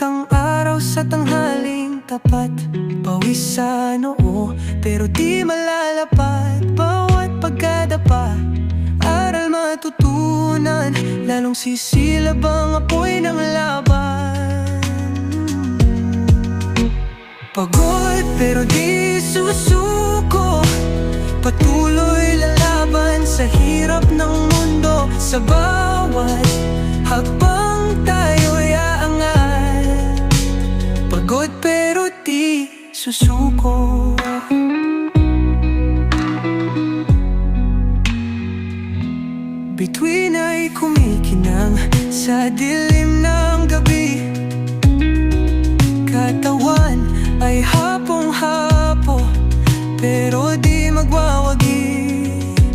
ang araw sa tanghaling tapat. Pawis sa noo, pero di malalapat. Bawat pagkadapa, aral matutunan. Lalong sisilab ang apoy ng laban. Pagod pero di susuko, patuloy lalaban sa hirap ng mundo. Sa bawat hakbang tayo'y aangat. Pagod pero di susuko. Bituin ay kumikinang sa dilim ng gabi. Katawan ay hapong-hapo, pero di magwawagi.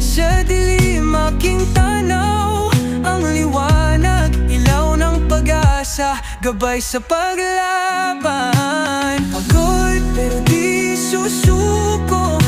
Sa dilim aking tanaw, ang liwanag, ilaw ng pag-asa, gabay sa paglaban. Pagod pero di susuko,